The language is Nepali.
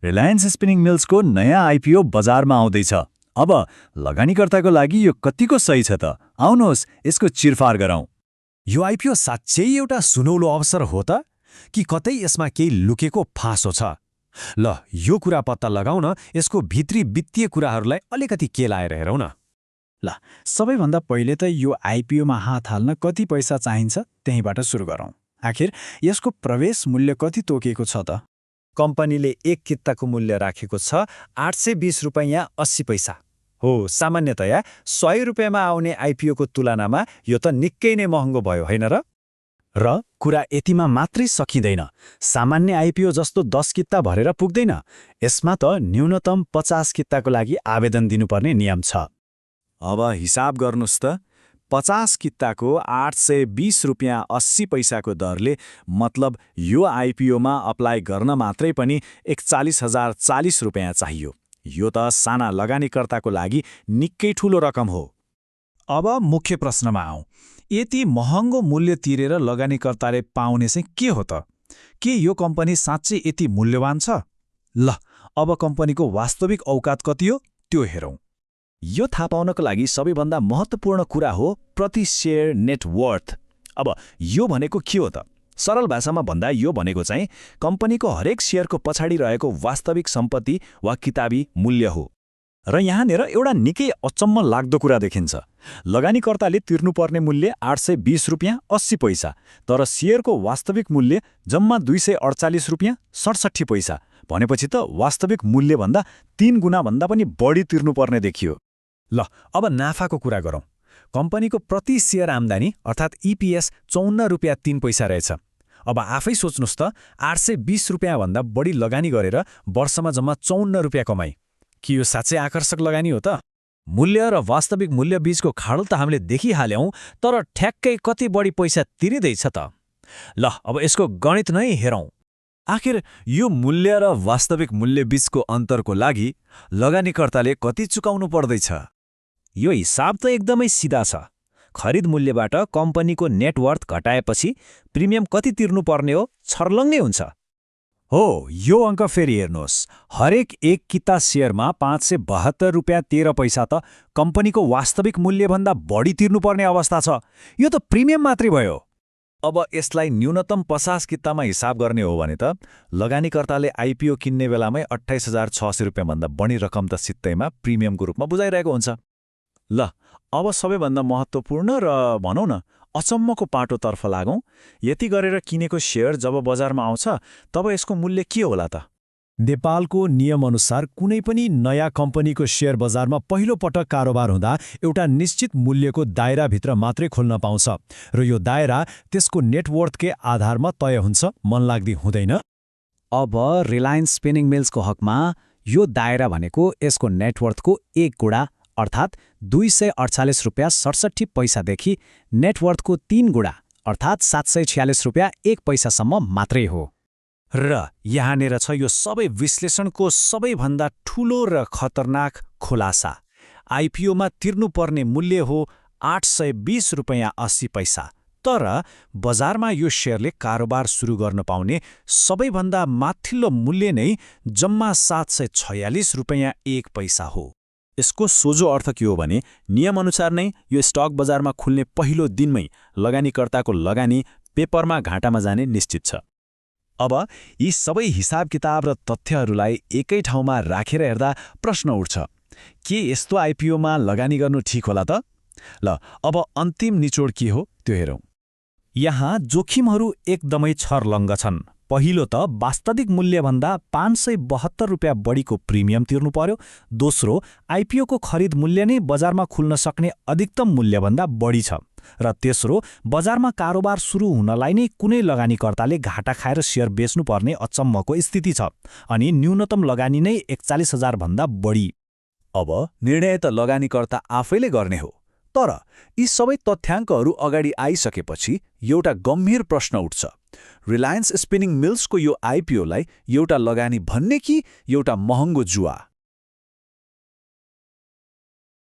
रिलायन्स स्पिनिङ मिल्सको नयाँ आइपिओ बजारमा आउँदैछ। अब लगानीकर्ताको लागि यो कतिको सही छ त? आउनुहोस् यसको चिरफार गरौँ। यो आइपिओ साँच्चै एउटा सुनौलो अवसर हो त? कि कतै यसमा केही लुकेको फाँसो छ? ल यो कुरा पत्ता लगाउन यसको भित्री वित्तीय कुराहरूलाई अलिकति केलाएर हेरौँ न। ल सबैभन्दा पहिले त यो आइपिओमा हात हाल्न कति पैसा चाहिन्छ त्यहीँबाट सुरु गरौँ। आखिर यसको प्रवेश मूल्य कति तोकिएको छ त? कम्पनीले एक किताको मूल्य राखेको छ 820 रुपैयाँ 80 पैसा हो। सामान्यतया 100 रुपैयाँमा आउने आइपिओको तुलनामा यो त निकै नै महँगो भयो, होइन र? र कुरा यतिमा मात्रै सकिँदैन। सामान्य आइपिओ जस्तो 10 किता भरेर पुग्दैन। यसमा त न्यूनतम 50 किताको लागि आवेदन दिनुपर्ने नियम छ। अब हिसाब गर्नुस् त, 50 किताको 820 रुपैयाँ 80 पैसाको दरले मतलब यो आइपिओमा अप्लाई गर्न मात्रै पनि 41,040 रुपैयाँ चाहियो। यो त साना लगानीकर्ताको लागि निकै ठूलो रकम हो। अब मुख्य प्रश्नमा आउँ। यति महँगो मूल्य तिरेर लगानीकर्ताले पाउने चाहिँ के हो त? के यो कम्पनी साँच्चै यति मूल्यवान छ? ल अब कम्पनीको वास्तविक औकात कति हो त्यो हेरौँ। यो थाहा पाउनको लागि सबैभन्दा महत्त्वपूर्ण कुरा हो प्रति शेयर नेटवर्थ। अब यो भनेको के हो त? सरल भाषामा भन्दा यो भनेको चाहिँ कम्पनीको हरेक शेयरको पछाडि रहेको वास्तविक सम्पत्ति वा किताबी मूल्य हो। र यहाँनिर एउटा निकै अचम्म लाग्दो कुरा देखिन्छ। लगानीकर्ताले तिर्नुपर्ने मूल्य 820 रुपैयाँ 80 पैसा, तर शेयरको वास्तविक मूल्य जम्मा 248 रुपैयाँ 67 पैसा। भनेपछि त वास्तविक मूल्यभन्दा 3 गुणाभन्दा पनि बढी तिर्नुपर्ने देखियो। ल अब नाफाको कुरा गरौँ। कम्पनीको प्रति शेयर आम्दानी अर्थात् इपिएस 54 रुपैयाँ 3 पैसा रहेछ। अब आफै सोच्नुस् त, 820 रुपैयाँभन्दा बढी लगानी गरेर वर्षमा जम्मा 54 रुपैयाँ कमाई। के यो साँच्चै आकर्षक लगानी हो त? मूल्य र वास्तविक मूल्य बीचको खाडल त हामीले देखिहाल्यौँ, तर ठ्याक्कै कति बढी पैसा तिरिँदैछ त? ल अब यसको गणित नै हेरौँ। आखिर यो मूल्य र वास्तविक मूल्य बीचको अन्तरको लागि लगानीकर्ताले कति चुकाउनु पर्दैछ? यो हिसाब त एकदमै सिधा छ। खरिद मूल्यबाट कम्पनीको नेटवर्थ घटाएपछि प्रिमियम कति तिर्नुपर्ने हो छर्लङ्गै हुन्छ। हो, यो अङ्क फेरि हेर्नुहोस्। हरेक एक किता शेयरमा 572 रुपैयाँ 13 पैसा त कम्पनीको वास्तविक मूल्यभन्दा बढी तिर्नुपर्ने अवस्था छ। यो त प्रिमियम मात्रै भयो। अब यसलाई न्यूनतम 50 कितामा हिसाब गर्ने हो भने त लगानीकर्ताले आइपिओ किन्ने बेलामै 28,600 रुपैयाँभन्दा बढी रकम त सित्तैमा प्रिमियमको रूपमा बुझाइरहेको हुन्छ। ल अब सबैभन्दा महत्त्वपूर्ण र भनौँ न अचम्मको पाटोतर्फ लागौँ। यति गरेर किनेको शेयर जब बजारमा आउँछ तब यसको मूल्य के होला त? नेपालको नियमअनुसार कुनै पनि नयाँ कम्पनीको शेयर बजारमा पहिलो पटक कारोबार हुँदा एउटा निश्चित मूल्यको दायराभित्र मात्रै खोल्न पाउँछ र यो दायरा त्यसको नेटवर्थकै आधारमा तय हुन्छ, मनलाग्दी हुँदैन। अब रिलायन्स स्पिनिङ मिल्सको हकमा यो दायरा भनेको यसको नेटवर्थको 1 गुणा अर्थात् 248 रुपैयाँ 67 पैसादेखि नेटवर्थको 3 गुणा अर्थात् 746 रुपैयाँ 1 पैसासम्म मात्रै हो। र यहाँनिर छ यो सबै विश्लेषणको सबैभन्दा ठूलो र खतरनाक खुलासा। आइपिओमा तिर्नुपर्ने मूल्य हो 820 रुपैयाँ 80 पैसा, तर बजारमा यो शेयरले कारोबार सुरु गर्न पाउने सबैभन्दा माथिल्लो मूल्य नै जम्मा 746 रुपैयाँ 1 पैसा हो। यसको सोझो अर्थ के हो भने नियमअनुसार नै यो स्टक बजारमा खुल्ने पहिलो दिनमै लगानीकर्ताको लगानी पेपरमा घाटामा जाने निश्चित छ। अब यी सबै हिसाब किताब र तथ्यहरूलाई एकै ठाउँमा राखेर हेर्दा प्रश्न उठ्छ, के यस्तो आइपिओमा लगानी गर्नु ठिक होला त? ल अब अन्तिम निचोड के हो त्यो हेरौँ। यहाँ जोखिमहरू एकदमै छर्लङ्ग छन्। पहिलो त वास्तविक मूल्यभन्दा 572 रुपैयाँ बढीको प्रिमियम तिर्नु पर्यो। दोस्रो, आइपिओको खरिद मूल्य नै बजारमा खुल्न सक्ने अधिकतम मूल्यभन्दा बढी छ। र तेस्रो, बजारमा कारोबार सुरु हुनलाई नै कुनै लगानीकर्ताले घाटा खाएर शेयर बेच्नुपर्ने अचम्मको स्थिति छ। अनि न्यूनतम लगानी नै 41,000 भन्दा बढी। अब निर्णय त लगानीकर्ता आफैले गर्ने हो, तर यी सबै तथ्याङ्कहरू अगाडि आइसकेपछि एउटा गम्भीर प्रश्न उठ्छ। रिलायन्स स्पिनिङ मिल्सको यो आइपिओलाई एउटा लगानी भन्ने कि एउटा महँगो जुवा?